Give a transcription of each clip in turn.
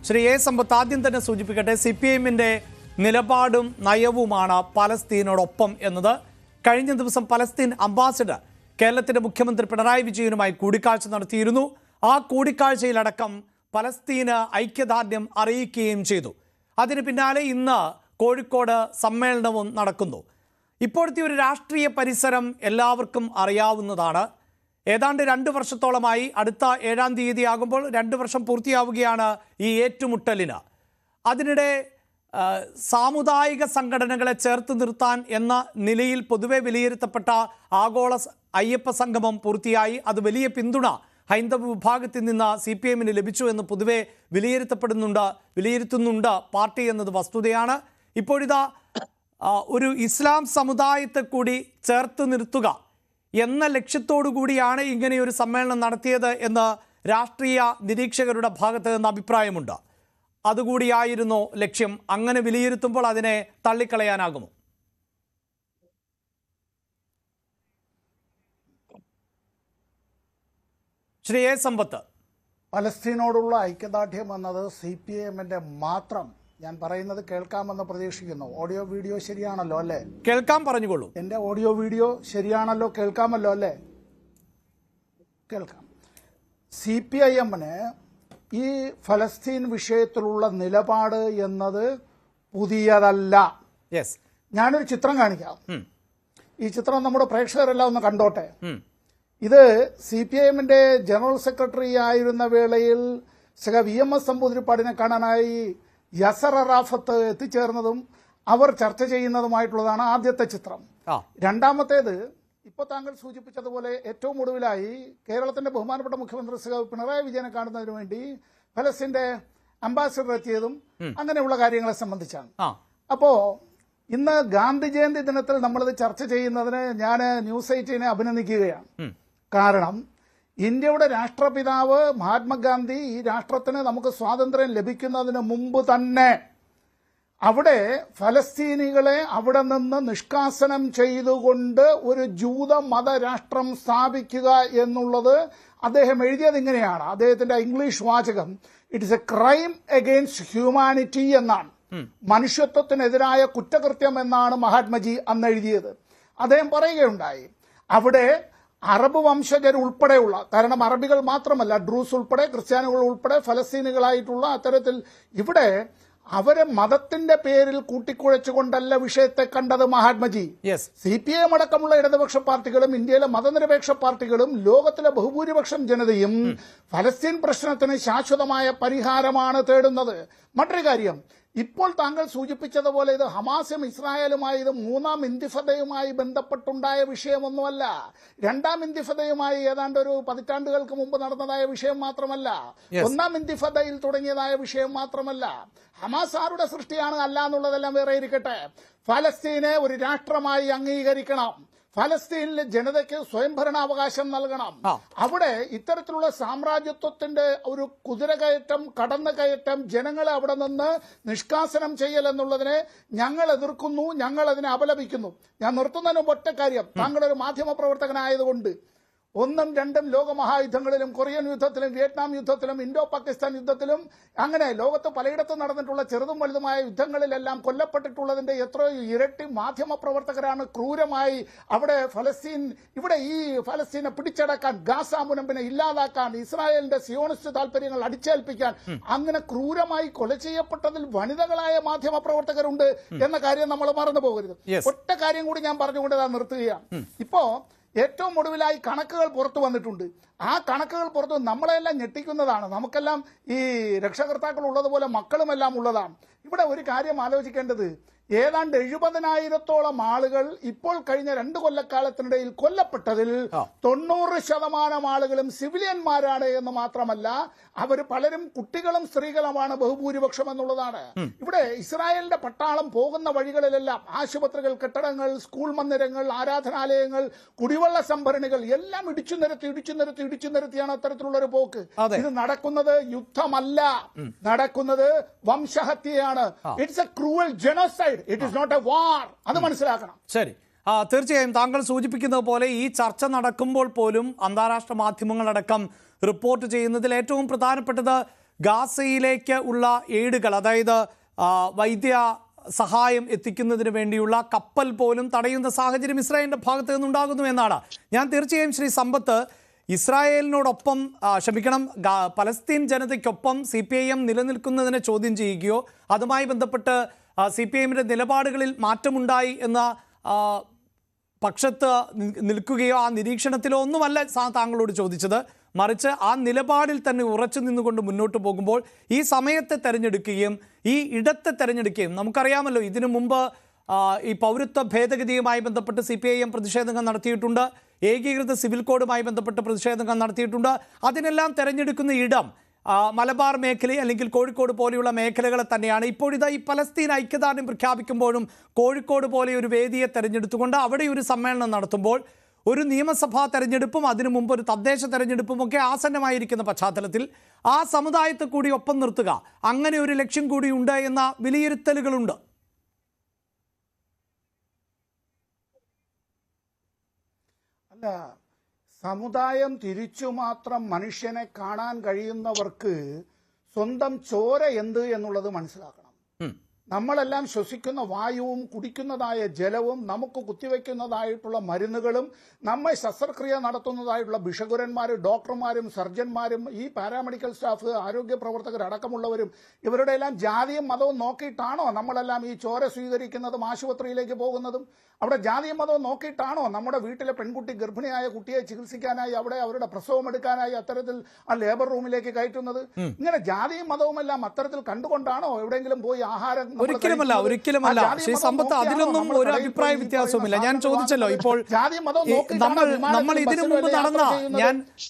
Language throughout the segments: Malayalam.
ശ്രീ എ സമ്പത്ത് ആദ്യം തന്നെ സൂചിപ്പിക്കട്ടെ, CPIഎമ്മിന്റെ നിലപാടും നയവുമാണ് പലസ്തീനോടൊപ്പം എന്നത്. കഴിഞ്ഞ ദിവസം പലസ്തീൻ അംബാസിഡർ കേരളത്തിന്റെ മുഖ്യമന്ത്രി പിണറായി വിജയനുമായി കൂടിക്കാഴ്ച നടത്തിയിരുന്നു. ആ കൂടിക്കാഴ്ചയിലടക്കം പലസ്തീന് ഐക്യദാർഢ്യം അറിയിക്കുകയും ചെയ്തു. അതിന് പിന്നാലെ ഇന്ന് കോഴിക്കോട് സമ്മേളനവും നടക്കുന്നു. ഇപ്പോഴത്തെ ഒരു രാഷ്ട്രീയ പരിസരം എല്ലാവർക്കും അറിയാവുന്നതാണ്. ഏതാണ്ട് 2 വർഷത്തോളമായി, അടുത്ത 7-ാം തീയതി ആകുമ്പോൾ 2 വർഷം പൂർത്തിയാവുകയാണ് ഈ ഏറ്റുമുട്ടലിന്. അതിനിടെ സാമുദായിക സംഘടനകളെ ചേർത്ത് നിർത്താൻ എന്ന നിലയിൽ പൊതുവെ വിലയിരുത്തപ്പെട്ട ആഗോള അയ്യപ്പ സംഗമം പൂർത്തിയായി. അത് വലിയ പിന്തുണ ഹൈന്ദവ വിഭാഗത്തിൽ നിന്ന് CPIഎമ്മിന് ലഭിച്ചു എന്ന് പൊതുവെ വിലയിരുത്തുന്നുണ്ട് പാർട്ടി എന്നത് വസ്തുതയാണ്. ഇപ്പോഴിതാ ഒരു ഇസ്ലാം സമുദായത്തെ കൂടി ചേർത്ത് നിർത്തുക എന്ന ലക്ഷ്യത്തോടു കൂടിയാണ് ഇങ്ങനെയൊരു സമ്മേളനം നടത്തിയത് എന്ന് രാഷ്ട്രീയ നിരീക്ഷകരുടെ ഭാഗത്ത് നിന്ന് അഭിപ്രായമുണ്ട്. അതുകൂടിയായിരുന്നു ലക്ഷ്യം. അങ്ങനെ വിലയിരുത്തുമ്പോൾ അതിനെ തള്ളിക്കളയാനാകുമോ? ശ്രീ എ സമ്പത്ത്, പലസ്തീനോടുള്ള ഐക്യദാർഢ്യം എന്നത് CPIഎമ്മിന്റെ മാത്രം, ഞാൻ പറയുന്നത് കേൾക്കാമെന്ന് പ്രതീക്ഷിക്കുന്നു. ഓഡിയോ വീഡിയോ ശരിയാണല്ലോ അല്ലേ? കേൾക്കാൻ പറഞ്ഞുകൊള്ളൂ. എന്റെ ഓഡിയോ വീഡിയോ ശരിയാണല്ലോ, കേൾക്കാമല്ലോ അല്ലേ? കേൾക്കാം. CPIഎമ്മിന് ഈ ഫലസ്തീൻ വിഷയത്തിലുള്ള നിലപാട് എന്നത് പുതിയതല്ല. ഞാനൊരു ചിത്രം കാണിക്കാം. ഈ ചിത്രം നമ്മുടെ പ്രേക്ഷകരെല്ലാം ഒന്ന് കണ്ടോട്ടെ. ഇത് CPIഎമ്മിന്റെ ജനറൽ സെക്രട്ടറി ആയിരുന്ന വേളയിൽ VMS നമ്പൂതിരിപ്പാടിനെ കാണാനായി യസർ അറാഫത്ത് എത്തിച്ചേർന്നതും അവർ ചർച്ച ചെയ്യുന്നതുമായിട്ടുള്ളതാണ് ആദ്യത്തെ ചിത്രം. രണ്ടാമത്തേത്, ഇപ്പോൾ താങ്കൾ സൂചിപ്പിച്ചതുപോലെ ഏറ്റവും ഒടുവിലായി കേരളത്തിന്റെ ബഹുമാനപ്പെട്ട മുഖ്യമന്ത്രി പിണറായി വിജയനെ കാണുന്നതിന് വേണ്ടി ഫലസ്തീന്റെ അംബാസിഡർ എത്തിയതും അങ്ങനെയുള്ള കാര്യങ്ങളെ സംബന്ധിച്ചാണ്. അപ്പോ ഇന്ന് ഗാന്ധി ജയന്തി ദിനത്തിൽ നമ്മളിത് ചർച്ച ചെയ്യുന്നതിന് ഞാൻ ന്യൂസ് 18നെ അഭിനന്ദിക്കുകയാണ്. കാരണം ഇന്ത്യയുടെ രാഷ്ട്രപിതാവ് മഹാത്മാഗാന്ധി ഈ രാഷ്ട്രത്തിന് നമുക്ക് സ്വാതന്ത്ര്യം ലഭിക്കുന്നതിന് മുമ്പ് തന്നെ അവിടെ ഫലസ്തീനികളെ അവിടെ നിന്ന് നിഷ്കാസനം ചെയ്തുകൊണ്ട് ഒരു ജൂത മതരാഷ്ട്രം സ്ഥാപിക്കുക എന്നുള്ളത് അദ്ദേഹം എഴുതിയത് ഇങ്ങനെയാണ്. അദ്ദേഹത്തിന്റെ ഇംഗ്ലീഷ് വാചകം it is A crime against humanity എന്നാണ്. മനുഷ്യത്വത്തിനെതിരായ കുറ്റകൃത്യം എന്നാണ് മഹാത്മജി അന്ന് എഴുതിയത്. അദ്ദേഹം പറയുകയുണ്ടായി, അവിടെ അറബ് വംശജർ ഉൾപ്പെടെയുള്ള, കാരണം അറബികൾ മാത്രമല്ല, ഡ്രൂസ് ഉൾപ്പെടെ, ക്രിസ്ത്യാനികൾ ഉൾപ്പെടെ ഫലസ്തീനുകളായിട്ടുള്ള അത്തരത്തിൽ ഇവിടെ അവരെ മതത്തിന്റെ പേരിൽ കൂട്ടിക്കുഴച്ചുകൊണ്ടല്ല വിഷയത്തെ കണ്ടത് മഹാത്മജി. CPIഎം അടക്കമുള്ള ഇടതുപക്ഷ പാർട്ടികളും ഇന്ത്യയിലെ മതനിരപേക്ഷ പാർട്ടികളും ലോകത്തിലെ ബഹുഭൂരിപക്ഷം ജനതയും ഫലസ്തീൻ പ്രശ്നത്തിന് ശാശ്വതമായ പരിഹാരമാണ് തേടുന്നത്. മറ്റൊരു കാര്യം, ഇപ്പോൾ താങ്കൾ സൂചിപ്പിച്ചതുപോലെ ഇത് ഹമാസും ഇസ്രായേലുമായി, ഇത് 3ാം ഇന്തിഫദയുമായി ബന്ധപ്പെട്ടുണ്ടായ വിഷയമൊന്നുമല്ല. 2ാം ഇന്തിഫദയുമായി ഏതാണ്ട് ഒരു 10 പതിറ്റാണ്ടുകൾക്ക് മുമ്പ് നടന്നതായ വിഷയം മാത്രമല്ല. 1ാം ഇന്തിഫദയിൽ തുടങ്ങിയതായ വിഷയം മാത്രമല്ല. ഹമാസ് ആരുടെ സൃഷ്ടിയാണ് അല്ല എന്നുള്ളതെല്ലാം വേറെ ഇരിക്കട്ടെ. ഫലസ്തീനെ ഒരു രാഷ്ട്രമായി അംഗീകരിക്കണം. ഫലസ്തീനിലെ ജനതയ്ക്ക് സ്വയംഭരണാവകാശം നൽകണം. അവിടെ ഇത്തരത്തിലുള്ള സാമ്രാജ്യത്വത്തിന്റെ ഒരു കുതിരകയറ്റം, കടന്നുകയറ്റം, ജനങ്ങളെ അവിടെ നിന്ന് നിഷ്കാസനം ചെയ്യൽ എന്നുള്ളതിനെ ഞങ്ങൾ എതിർക്കുന്നു, ഞങ്ങൾ അതിനെ അപലപിക്കുന്നു. ഞാൻ നിർത്തുന്നതിന് ഒറ്റ കാര്യം, താങ്കളൊരു മാധ്യമ പ്രവർത്തകനായതുകൊണ്ട് 1ഉം 2ഉം ലോകമഹായുദ്ധങ്ങളിലും, കൊറിയൻ യുദ്ധത്തിലും, വിയറ്റ്നാം യുദ്ധത്തിലും, ഇൻഡോ പാകിസ്ഥാൻ യുദ്ധത്തിലും, അങ്ങനെ ലോകത്ത് പലയിടത്തും നടന്നിട്ടുള്ള ചെറുതും വലുതുമായ യുദ്ധങ്ങളിലെല്ലാം കൊല്ലപ്പെട്ടിട്ടുള്ളതിന്റെ എത്രയോ ഇരട്ടി മാധ്യമ പ്രവർത്തകരാണ് ക്രൂരമായി ഇവിടെ ഈ ഫലസ്തീനെ പിടിച്ചടക്കാൻ, ഗാസ മുനമ്പിനെ ഇല്ലാതാക്കാൻ, ഇസ്രായേലിന്റെ സിയോണിസ്റ്റ് താല്പര്യങ്ങൾ അടിച്ചേൽപ്പിക്കാൻ അങ്ങനെ ക്രൂരമായി കൊല ചെയ്യപ്പെട്ടതിൽ വനിതകളായ മാധ്യമ പ്രവർത്തകരുണ്ട് എന്ന കാര്യം നമ്മൾ മറന്നു പോകരുത്. ഒറ്റ കാര്യം കൂടി ഞാൻ പറഞ്ഞുകൊണ്ട് നിർത്തുകയാണ്. ഇപ്പോ ഏറ്റവും ഒടുവിലായി കണക്കുകൾ പുറത്തു വന്നിട്ടുണ്ട്. ആ കണക്കുകൾ പുറത്തു നമ്മളെല്ലാം ഞെട്ടിക്കുന്നതാണ്. നമുക്കെല്ലാം ഈ രക്ഷകർത്താക്കൾ ഉള്ളതുപോലെ മക്കളുമെല്ലാം ഉള്ളതാണ്. ഇവിടെ ഒരു കാര്യം ആലോചിക്കേണ്ടത്, ഏതാണ്ട് 70,000-ഓളം ആളുകൾ ഇപ്പോൾ കഴിഞ്ഞ 2 കൊല്ലക്കാലത്തിനിടയിൽ കൊല്ലപ്പെട്ടതിൽ 90% ആളുകളും സിവിലിയന്മാരാണ് എന്ന് മാത്രമല്ല, അവർ പലരും കുട്ടികളും സ്ത്രീകളുമാണ് ബഹുഭൂരിപക്ഷം എന്നുള്ളതാണ്. ഇവിടെ ഇസ്രായേലിന്റെ പട്ടാളം പോകുന്ന വഴികളിലെല്ലാം ആശുപത്രികൾ, കെട്ടിടങ്ങൾ, സ്കൂൾ മന്ദിരങ്ങൾ, ആരാധനാലയങ്ങൾ, കുടിവെള്ള സംഭരണികൾ എല്ലാം ഇടിച്ചു നിരത്തിയാണ് അത്തരത്തിലുള്ള ഒരു പോക്ക്. ഇത് നടക്കുന്നത് യുദ്ധമല്ല, നടക്കുന്നത് വംശഹത്യയാണ്. It's a cruel genocide. It is not a war. അത് മനസ്സിലാക്കണം. ശരി, തീർച്ചയായും താങ്കൾ സൂചിപ്പിക്കുന്നത് പോലെ ഈ ചർച്ച നടക്കുമ്പോൾ പോലും അന്താരാഷ്ട്ര മാധ്യമങ്ങളടക്കം റിപ്പോർട്ട് ചെയ്യുന്നതിൽ ഏറ്റവും പ്രധാനപ്പെട്ടത് ഗാസയിലേക്ക് ഉള്ള എയ്ഡുകൾ, അതായത് വൈദ്യ സഹായം എത്തിക്കുന്നതിന് വേണ്ടിയുള്ള കപ്പൽ പോലും തടയുന്ന സാഹചര്യം ഇസ്രായേലിന്റെ ഭാഗത്ത് നിന്നുണ്ടാകുന്നു എന്നാണ്. ഞാൻ തീർച്ചയായും ശ്രീ സമ്പത്ത്, ഇസ്രായേലിനോടൊപ്പം പലസ്തീൻ ജനതയ്ക്കൊപ്പം CPIM നിലനിൽക്കുന്നതിനെ ചോദ്യം ചെയ്യുകയോ അതുമായി ബന്ധപ്പെട്ട് CPIMന്റെ നിലപാടുകളിൽ മാറ്റമുണ്ടായി എന്ന പക്ഷത്ത് നിൽക്കുകയോ ആ നിരീക്ഷണത്തിലോ ഒന്നുമല്ല താങ്കളോട് ചോദിച്ചത്. മറിച്ച് ആ നിലപാടിൽ തന്നെ ഉറച്ചു നിന്നുകൊണ്ട് മുന്നോട്ട് പോകുമ്പോൾ ഈ സമയത്തെ തെരഞ്ഞെടുക്കുകയും ഈ ഇടത്തെ തെരഞ്ഞെടുക്കുകയും, നമുക്കറിയാമല്ലോ ഇതിനു മുമ്പ് ഈ പൗരത്വ ഭേദഗതിയുമായി ബന്ധപ്പെട്ട് CPIM പ്രതിഷേധങ്ങൾ നടത്തിയിട്ടുണ്ട്, ഏകീകൃത സിവിൽ കോഡുമായി ബന്ധപ്പെട്ട് പ്രതിഷേധങ്ങൾ നടത്തിയിട്ടുണ്ട്. അതിനെല്ലാം തെരഞ്ഞെടുക്കുന്ന ഇടം മലബാർ മേഖല അല്ലെങ്കിൽ കോഴിക്കോട് പോലെയുള്ള മേഖലകളെ തന്നെയാണ്. ഇപ്പോഴിതാ ഈ പലസ്തീൻ ഐക്യദാർഢ്യം പ്രഖ്യാപിക്കുമ്പോഴും കോഴിക്കോട് പോലെ ഒരു വേദിയെ തെരഞ്ഞെടുത്തുകൊണ്ട് അവിടെ ഒരു സമ്മേളനം നടത്തുമ്പോൾ ഒരു നിയമസഭാ തെരഞ്ഞെടുപ്പും അതിനു മുമ്പ് ഒരു തദ്ദേശ തെരഞ്ഞെടുപ്പും ഒക്കെ ആസന്നമായിരിക്കുന്ന പശ്ചാത്തലത്തിൽ ആ സമുദായത്തെ കൂടി ഒപ്പം നിർത്തുക, അങ്ങനെ ഒരു ലക്ഷ്യം കൂടി ഉണ്ട് എന്ന വിലയിരുത്തലുകളുണ്ട്. അല്ല, സമുദായം തിരിച്ചു മാത്രം മനുഷ്യനെ കാണാൻ കഴിയുന്നവർക്ക് സ്വന്തം ചോര എന്ത് എന്നുള്ളത് മനസ്സിലാക്കണം. നമ്മളെല്ലാം ശ്വസിക്കുന്ന വായുവും കുടിക്കുന്നതായ ജലവും നമുക്ക് കുത്തിവെക്കുന്നതായിട്ടുള്ള മരുന്നുകളും നമ്മെ ശസ്ത്രക്രിയ നടത്തുന്നതായിട്ടുള്ള ഭിഷകുരന്മാരും ഡോക്ടർമാരും സർജന്മാരും ഈ പാരാമെഡിക്കൽ സ്റ്റാഫ് ആരോഗ്യ പ്രവർത്തകർ അടക്കമുള്ളവരും ഇവരുടെ എല്ലാം ജാതിയും മതവും നോക്കിയിട്ടാണോ നമ്മളെല്ലാം ഈ ചോര സ്വീകരിക്കുന്നതും ആശുപത്രിയിലേക്ക് പോകുന്നതും? അവിടെ ജാതിയും മതവും നോക്കിയിട്ടാണോ നമ്മുടെ വീട്ടിലെ പെൺകുട്ടി ഗർഭിണിയായ കുട്ടിയെ ചികിത്സിക്കാനായി അവിടെ അവരുടെ പ്രസവം എടുക്കാനായി അത്തരത്തിൽ ആ ലേബർ റൂമിലേക്ക് കയറ്റുന്നത്? ഇങ്ങനെ ജാതിയും മതവും എല്ലാം അത്തരത്തിൽ കണ്ടുകൊണ്ടാണോ എവിടെയെങ്കിലും പോയി ആഹാരം? ഒരിക്കലുമല്ല. ശ്രീ സമ്പത്ത്, അതിലൊന്നും ഒരു അഭിപ്രായ വ്യത്യാസവുമില്ല. ഞാൻ ചോദിച്ചല്ലോ, ഇപ്പോൾ നമ്മൾ ഇതിനു മുമ്പ് നടന്ന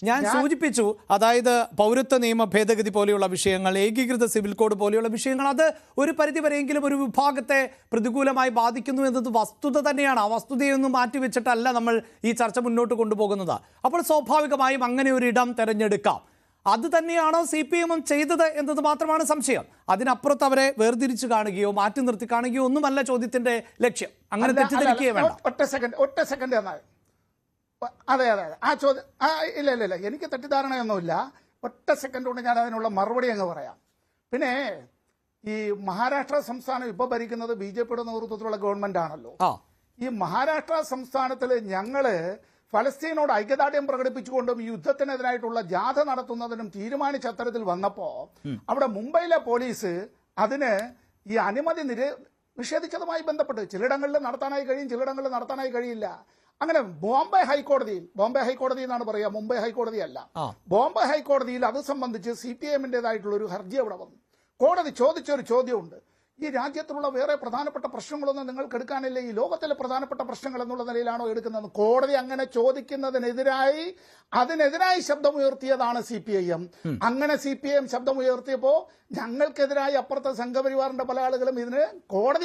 ഞാൻ സൂചിപ്പിച്ചു, അതായത് പൗരത്വ നിയമ ഭേദഗതി പോലെയുള്ള വിഷയങ്ങൾ, ഏകീകൃത സിവിൽ കോഡ് പോലെയുള്ള വിഷയങ്ങൾ, അത് ഒരു പരിധിവരെയെങ്കിലും ഒരു വിഭാഗത്തെ പ്രതികൂലമായി ബാധിക്കുന്നു എന്നത് വസ്തുത തന്നെയാണ്. ആ വസ്തുതയൊന്നും മാറ്റിവെച്ചിട്ടല്ല നമ്മൾ ഈ ചർച്ച മുന്നോട്ട് കൊണ്ടുപോകുന്നത്. അപ്പോൾ സ്വാഭാവികമായും അങ്ങനെ ഒരു ഇടം തെരഞ്ഞെടുക്കാം. അത് തന്നെയാണോ CPIM ചെയ്തത് എന്നത് മാത്രമാണ് സംശയം. അതിനപ്പുറത്ത് അവരെ വേർതിരിച്ച് കാണുകയോ മാറ്റി നിർത്തി കാണുകയോ ഒന്നുമല്ല ചോദ്യത്തിന്റെ ലക്ഷ്യം. അങ്ങനെ തെറ്റിദ്ധരിക്കുകയോ വേണ്ട. ഒറ്റ സെക്കൻഡ് എന്നാൽ അതെ ആ ചോദ്യം ഇല്ല എനിക്ക് തെറ്റിദ്ധാരണയൊന്നുമില്ല. ഒറ്റ സെക്കൻഡ് കൊണ്ട് ഞാൻ അതിനുള്ള മറുപടി അങ്ങ് പറയാം. പിന്നെ ഈ മഹാരാഷ്ട്ര സംസ്ഥാനം ഇപ്പൊ ഭരിക്കുന്നത് BJPയുടെ നേതൃത്വത്തിലുള്ള ഗവൺമെന്റ് ആണല്ലോ. ഈ മഹാരാഷ്ട്ര സംസ്ഥാനത്തിൽ ഞങ്ങള് ഫലസ്തീനോട് ഐക്യദാർഢ്യം പ്രകടിപ്പിച്ചുകൊണ്ടും യുദ്ധത്തിനെതിരായിട്ടുള്ള ജാഥ നടത്തുന്നതിനും തീരുമാനിച്ച അത്തരത്തിൽ വന്നപ്പോ അവിടെ മുംബൈയിലെ പോലീസ് അതിന് ഈ അനുമതി നിഷേധിച്ചതുമായി ബന്ധപ്പെട്ട് ചിലയിടങ്ങളിൽ നടത്താനായി കഴിയും, ചിലയിടങ്ങളിൽ നടത്താനായി കഴിയില്ല. അങ്ങനെ ബോംബെ ഹൈക്കോടതി എന്നാണ് പറയുക, മുംബൈ ഹൈക്കോടതി അല്ല. ബോംബെ ഹൈക്കോടതിയിൽ അത് സംബന്ധിച്ച് CPIMന്റേതായിട്ടുള്ള ഒരു ഹർജി അവിടെ വന്നു. കോടതി ചോദിച്ചൊരു ചോദ്യമുണ്ട്, ഈ രാജ്യത്തിലുള്ള വേറെ പ്രധാനപ്പെട്ട പ്രശ്നങ്ങളൊന്നും നിങ്ങൾക്ക് എടുക്കാനില്ല, ഈ ലോകത്തിലെ പ്രധാനപ്പെട്ട പ്രശ്നങ്ങൾ എന്നുള്ള നിലയിലാണോ എടുക്കുന്നത്? കോടതി അങ്ങനെ ചോദിക്കുന്നതിനെതിരായി ശബ്ദമുയർത്തിയതാണ് CPIM. അങ്ങനെ CPIM ശബ്ദമുയർത്തിയപ്പോ ഞങ്ങൾക്കെതിരായി അപ്പുറത്തെ സംഘപരിവാറിന്റെ പല ആളുകളും ഇതിന് കോടതി